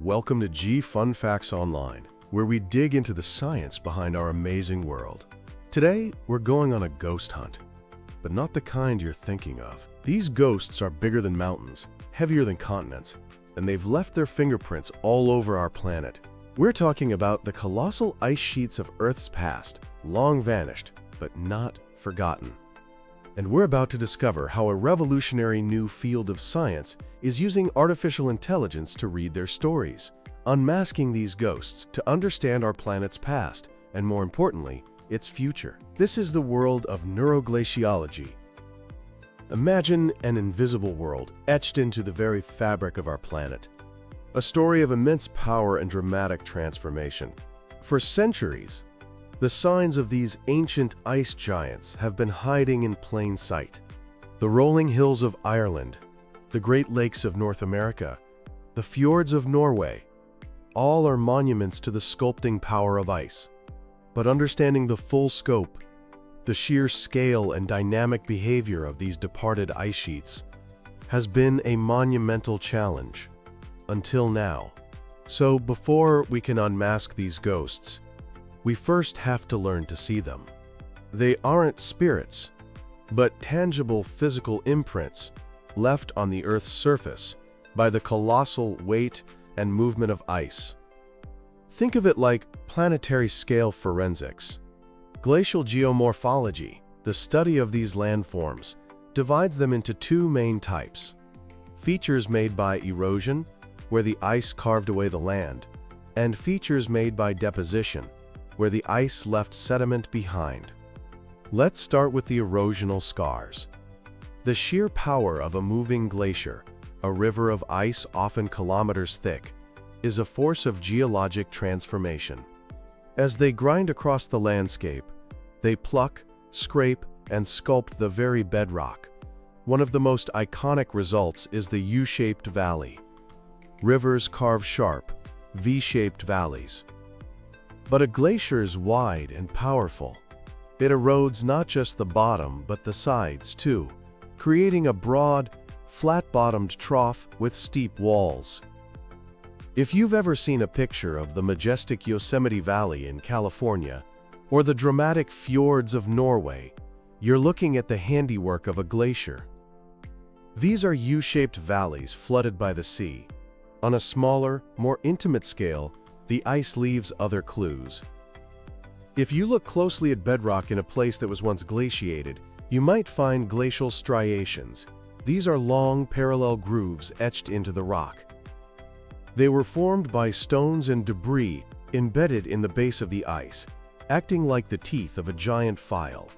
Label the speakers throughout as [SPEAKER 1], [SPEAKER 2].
[SPEAKER 1] Welcome to G Fun Facts Online, where we dig into the science behind our amazing world. Today, we're going on a ghost hunt, but not the kind you're thinking of. These ghosts are bigger than mountains, heavier than continents, and they've left their fingerprints all over our planet. We're talking about the colossal ice sheets of Earth's past, long vanished, but not forgotten. And we're about to discover how a revolutionary new field of science is using artificial intelligence to read their stories, unmasking these ghosts to understand our planet's past, and more importantly, its future. This is the world of neuro-glaciology. Imagine an invisible world etched into the very fabric of our planet. A story of immense power and dramatic transformation. For centuries, the signs of these ancient ice giants have been hiding in plain sight. The rolling hills of Ireland, the Great Lakes of North America, the fjords of Norway, all are monuments to the sculpting power of ice. But understanding the full scope, the sheer scale and dynamic behavior of these departed ice sheets has been a monumental challenge, until now. So before we can unmask these ghosts, we first have to learn to see them. They aren't spirits, but tangible physical imprints left on the Earth's surface by the colossal weight and movement of ice. Think of it like planetary scale forensics. Glacial geomorphology, the study of these landforms, divides them into two main types: features made by erosion, where the ice carved away the land, and features made by deposition, where the ice left sediment behind. Let's start with the erosional scars. The sheer power of a moving glacier, a river of ice often kilometers thick, is a force of geologic transformation. As they grind across the landscape, they pluck, scrape, and sculpt the very bedrock. One of the most iconic results is the U-shaped valley. Rivers carve sharp, V-shaped valleys. But a glacier is wide and powerful. It erodes not just the bottom but the sides too, creating a broad, flat-bottomed trough with steep walls. If you've ever seen a picture of the majestic Yosemite Valley in California or the dramatic fjords of Norway, you're looking at the handiwork of a glacier. These are U-shaped valleys flooded by the sea. On a smaller, more intimate scale, the ice leaves other clues. If you look closely at bedrock in a place that was once glaciated, you might find glacial striations. These are long, parallel grooves etched into the rock. They were formed by stones and debris embedded in the base of the ice, acting like the teeth of a giant file.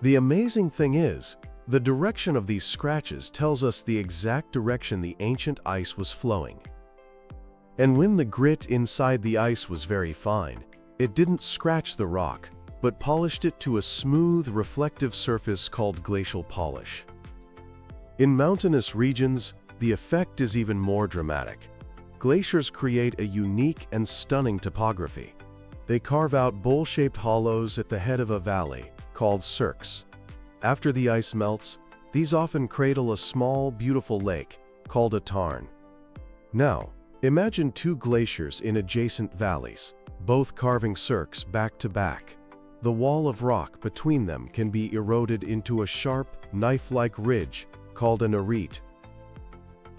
[SPEAKER 1] The amazing thing is, the direction of these scratches tells us the exact direction the ancient ice was flowing. And when the grit inside the ice was very fine, it didn't scratch the rock, but polished it to a smooth, reflective surface called glacial polish. In mountainous regions, the effect is even more dramatic. Glaciers create a unique and stunning topography. They carve out bowl-shaped hollows at the head of a valley, called cirques. After the ice melts, these often cradle a small, beautiful lake, called a tarn. Now, imagine two glaciers in adjacent valleys, both carving cirques back to back. The wall of rock between them can be eroded into a sharp, knife-like ridge called an arete.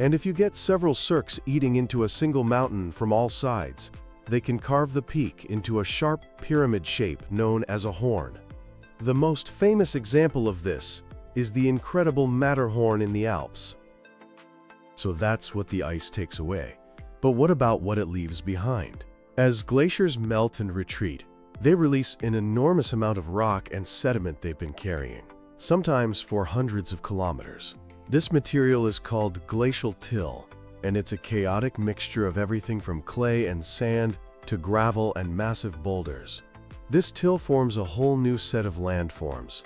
[SPEAKER 1] And if you get several cirques eating into a single mountain from all sides, they can carve the peak into a sharp pyramid shape known as a horn. The most famous example of this is the incredible Matterhorn in the Alps. So that's what the ice takes away. But what about what it leaves behind? As glaciers melt and retreat, they release an enormous amount of rock and sediment they've been carrying, sometimes for hundreds of kilometers. This material is called glacial till, and it's a chaotic mixture of everything from clay and sand to gravel and massive boulders. This till forms a whole new set of landforms.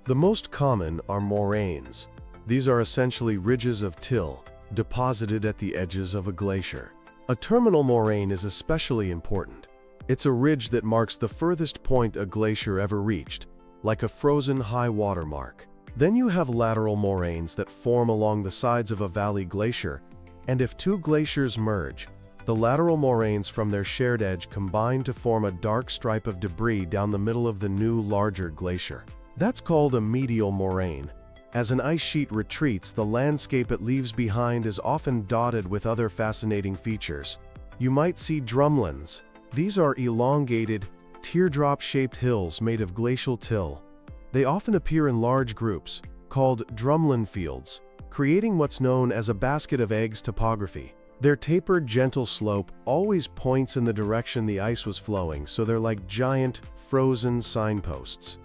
[SPEAKER 1] The most common are moraines. These are essentially ridges of till, deposited at the edges of a glacier. A terminal moraine is especially important. It's a ridge that marks the furthest point a glacier ever reached, like a frozen high water mark. Then you have lateral moraines that form along the sides of a valley glacier And if two glaciers merge, the lateral moraines from their shared edge combine to form a dark stripe of debris down the middle of the new, larger glacier. That's called a medial moraine. As an ice sheet retreats, the landscape it leaves behind is often dotted with other fascinating features. You might see drumlins. These are elongated, teardrop-shaped hills made of glacial till. They often appear in large groups, called drumlin fields, creating what's known as a basket of eggs topography. Their tapered, gentle slope always points in the direction the ice was flowing, so they're like giant, frozen signposts.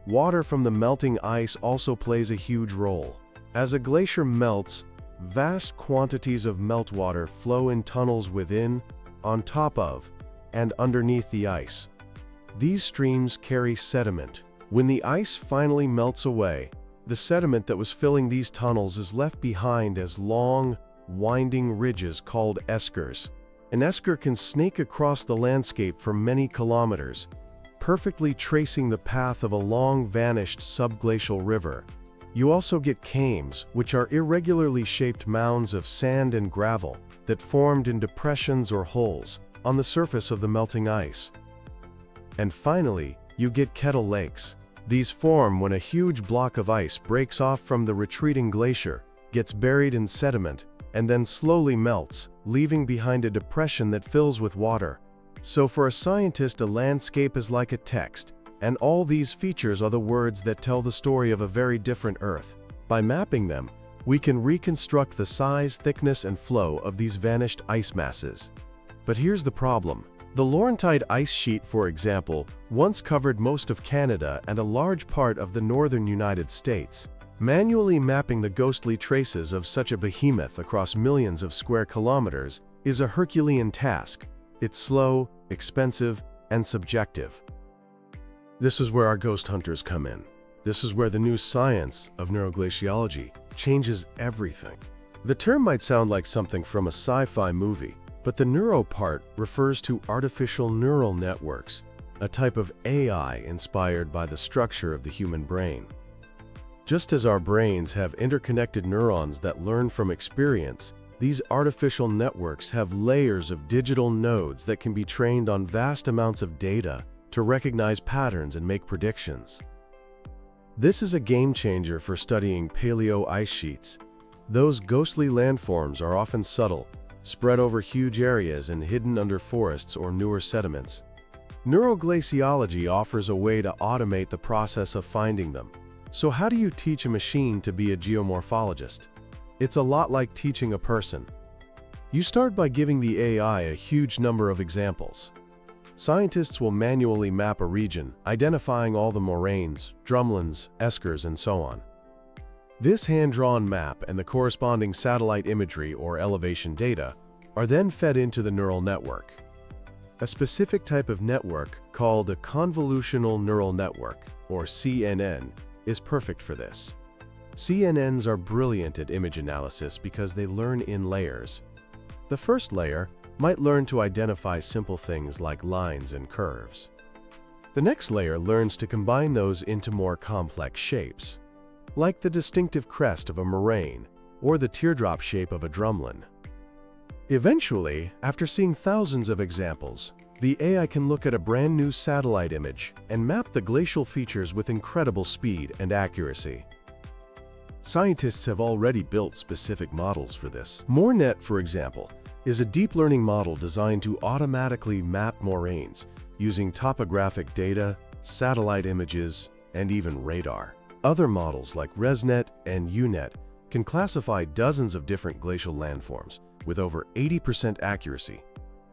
[SPEAKER 1] Water from the melting ice also plays a huge role. As a glacier melts, vast quantities of meltwater flow in tunnels within, on top of, and underneath the ice. These streams carry sediment. When the ice finally melts away, the sediment that was filling these tunnels is left behind as long, winding ridges called eskers. An esker can snake across the landscape for many kilometers, perfectly tracing the path of a long-vanished subglacial river. You also get kames, which are irregularly shaped mounds of sand and gravel that formed in depressions or holes on the surface of the melting ice. And finally, you get kettle lakes. These form when a huge block of ice breaks off from the retreating glacier, gets buried in sediment, and then slowly melts, leaving behind a depression that fills with water. So for a scientist, a landscape is like a text, and all these features are the words that tell the story of a very different Earth. By mapping them, we can reconstruct the size, thickness, and flow of these vanished ice masses. But here's the problem. The Laurentide ice sheet, for example, once covered most of Canada and a large part of the northern United States. Manually mapping the ghostly traces of such a behemoth across millions of square kilometers is a Herculean task. It's slow, expensive, and subjective. This is where our ghost hunters come in. This is where the new science of neuroglaciology changes everything. The term might sound like something from a sci-fi movie, but the neuro part refers to artificial neural networks, a type of AI inspired by the structure of the human brain. Just as our brains have interconnected neurons that learn from experience, these artificial networks have layers of digital nodes that can be trained on vast amounts of data to recognize patterns and make predictions. This is a game changer for studying paleo ice sheets. Those ghostly landforms are often subtle, spread over huge areas and hidden under forests or newer sediments. Neuro-glaciology offers a way to automate the process of finding them. So how do you teach a machine to be a geomorphologist? It's a lot like teaching a person. You start by giving the AI a huge number of examples. Scientists will manually map a region, identifying all the moraines, drumlins, eskers, and so on. This hand-drawn map and the corresponding satellite imagery or elevation data are then fed into the neural network. A specific type of network called a convolutional neural network, or CNN, is perfect for this. CNNs are brilliant at image analysis because they learn in layers. The first layer might learn to identify simple things like lines and curves. The next layer learns to combine those into more complex shapes, like the distinctive crest of a moraine or the teardrop shape of a drumlin. Eventually, after seeing thousands of examples, the AI can look at a brand new satellite image and map the glacial features with incredible speed and accuracy. Scientists have already built specific models for this. MoreNet, for example, is a deep learning model designed to automatically map moraines using topographic data, satellite images, and even radar. Other models like ResNet and UNet can classify dozens of different glacial landforms with over 80% accuracy.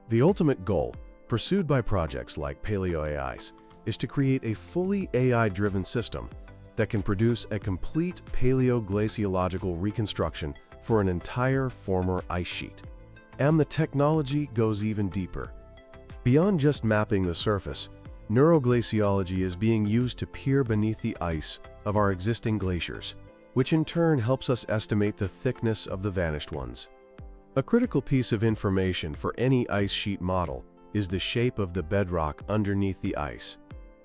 [SPEAKER 1] The ultimate goal, pursued by projects like PaleoAIs, is to create a fully AI-driven system that can produce a complete paleoglaciological reconstruction for an entire former ice sheet. And the technology goes even deeper. Beyond just mapping the surface, neuroglaciology is being used to peer beneath the ice of our existing glaciers, which in turn helps us estimate the thickness of the vanished ones. A critical piece of information for any ice sheet model is the shape of the bedrock underneath the ice.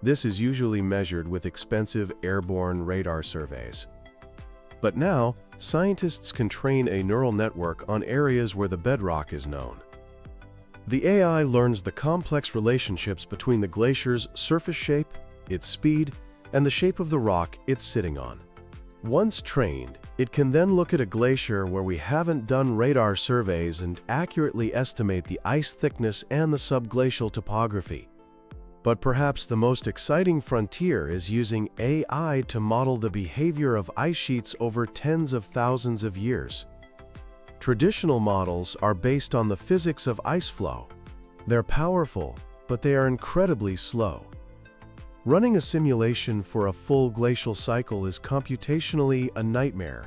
[SPEAKER 1] This is usually measured with expensive airborne radar surveys. But now, scientists can train a neural network on areas where the bedrock is known. The AI learns the complex relationships between the glacier's surface shape, its speed, and the shape of the rock it's sitting on. Once trained, it can then look at a glacier where we haven't done radar surveys and accurately estimate the ice thickness and the subglacial topography. But perhaps the most exciting frontier is using AI to model the behavior of ice sheets over tens of thousands of years. Traditional models are based on the physics of ice flow. They're powerful, but they are incredibly slow. Running a simulation for a full glacial cycle is computationally a nightmare.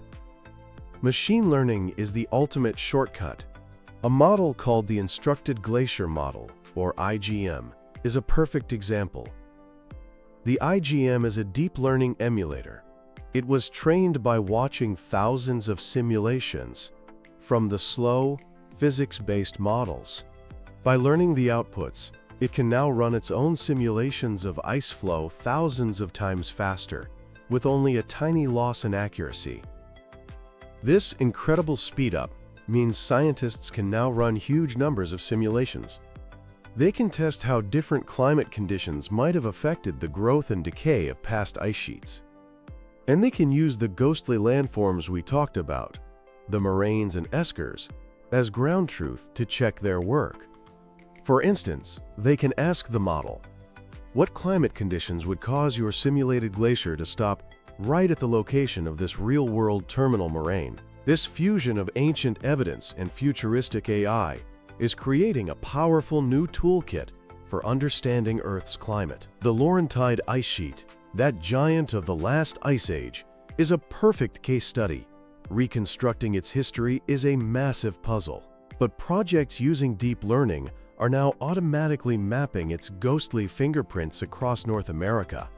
[SPEAKER 1] Machine learning is the ultimate shortcut. A model called the Instructed Glacier Model, or IGM, is a perfect example. The IGM is a deep learning emulator. It was trained by watching thousands of simulations from the slow, physics-based models. By learning the outputs, it can now run its own simulations of ice flow thousands of times faster, with only a tiny loss in accuracy. This incredible speed-up means scientists can now run huge numbers of simulations. They can test how different climate conditions might have affected the growth and decay of past ice sheets. And they can use the ghostly landforms we talked about, the moraines and eskers, as ground truth to check their work. For instance, they can ask the model, what climate conditions would cause your simulated glacier to stop right at the location of this real-world terminal moraine? This fusion of ancient evidence and futuristic AI is creating a powerful new toolkit for understanding Earth's climate. The Laurentide ice sheet, that giant of the last ice age, is a perfect case study. Reconstructing its history is a massive puzzle, but projects using deep learning are now automatically mapping its ghostly fingerprints across North America,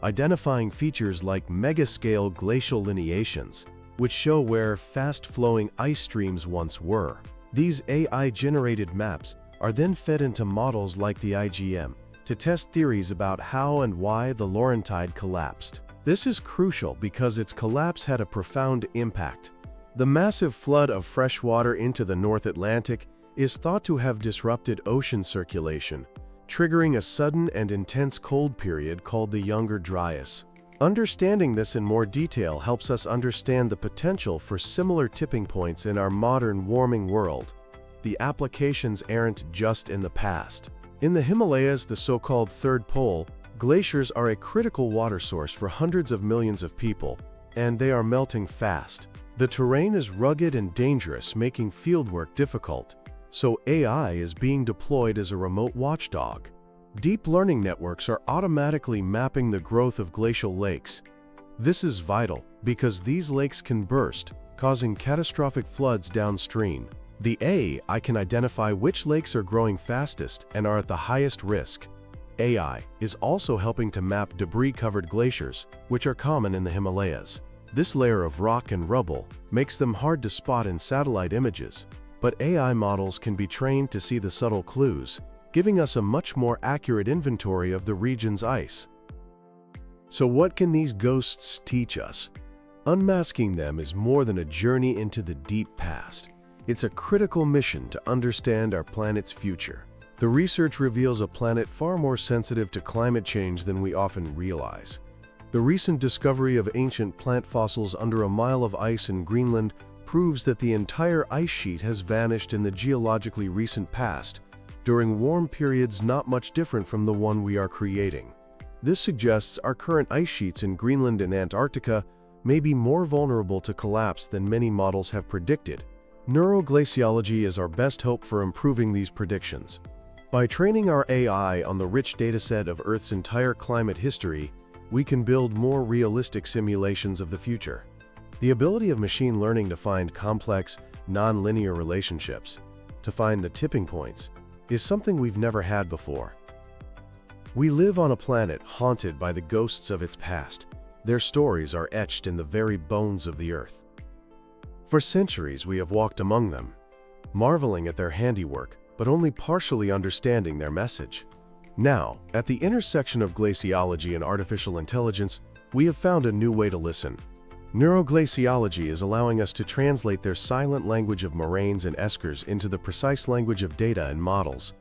[SPEAKER 1] identifying features like mega-scale glacial lineations, which show where fast-flowing ice streams once were. These AI-generated maps are then fed into models like the IGM to test theories about how and why the Laurentide collapsed. This is crucial because its collapse had a profound impact. The massive flood of fresh water into the North Atlantic is thought to have disrupted ocean circulation, triggering a sudden and intense cold period called the Younger Dryas. Understanding this in more detail helps us understand the potential for similar tipping points in our modern warming world. The applications aren't just in the past. In the Himalayas, the so-called Third Pole, glaciers are a critical water source for hundreds of millions of people, and they are melting fast. The terrain is rugged and dangerous, making fieldwork difficult. So AI is being deployed as a remote watchdog. Deep learning networks are automatically mapping the growth of glacial lakes. This is vital because these lakes can burst, causing catastrophic floods downstream. The AI can identify which lakes are growing fastest and are at the highest risk. AI is also helping to map debris-covered glaciers, which are common in the Himalayas. This layer of rock and rubble makes them hard to spot in satellite images. But AI models can be trained to see the subtle clues, giving us a much more accurate inventory of the region's ice. So what can these ghosts teach us? Unmasking them is more than a journey into the deep past. It's a critical mission to understand our planet's future. The research reveals a planet far more sensitive to climate change than we often realize. The recent discovery of ancient plant fossils under a mile of ice in Greenland proves that the entire ice sheet has vanished in the geologically recent past, during warm periods not much different from the one we are creating. This suggests our current ice sheets in Greenland and Antarctica may be more vulnerable to collapse than many models have predicted. Neuro-glaciology is our best hope for improving these predictions. By training our AI on the rich dataset of Earth's entire climate history, we can build more realistic simulations of the future. The ability of machine learning to find complex, non-linear relationships, to find the tipping points, is something we've never had before. We live on a planet haunted by the ghosts of its past. Their stories are etched in the very bones of the Earth. For centuries we have walked among them, marveling at their handiwork, but only partially understanding their message. Now, at the intersection of glaciology and artificial intelligence, we have found a new way to listen. Neuro-glaciology is allowing us to translate their silent language of moraines and eskers into the precise language of data and models.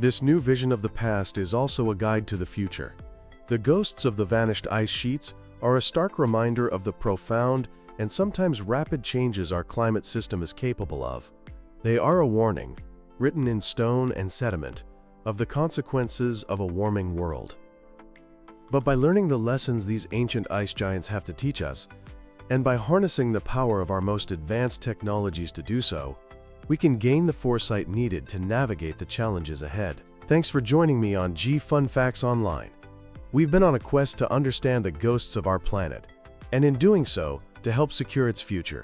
[SPEAKER 1] This new vision of the past is also a guide to the future. The ghosts of the vanished ice sheets are a stark reminder of the profound and sometimes rapid changes our climate system is capable of. They are a warning, written in stone and sediment, of the consequences of a warming world. But by learning the lessons these ancient ice giants have to teach us, and by harnessing the power of our most advanced technologies to do so, we can gain the foresight needed to navigate the challenges ahead. Thanks for joining me on Fun Facts Online. We've been on a quest to understand the ghosts of our planet, and in doing so, to help secure its future.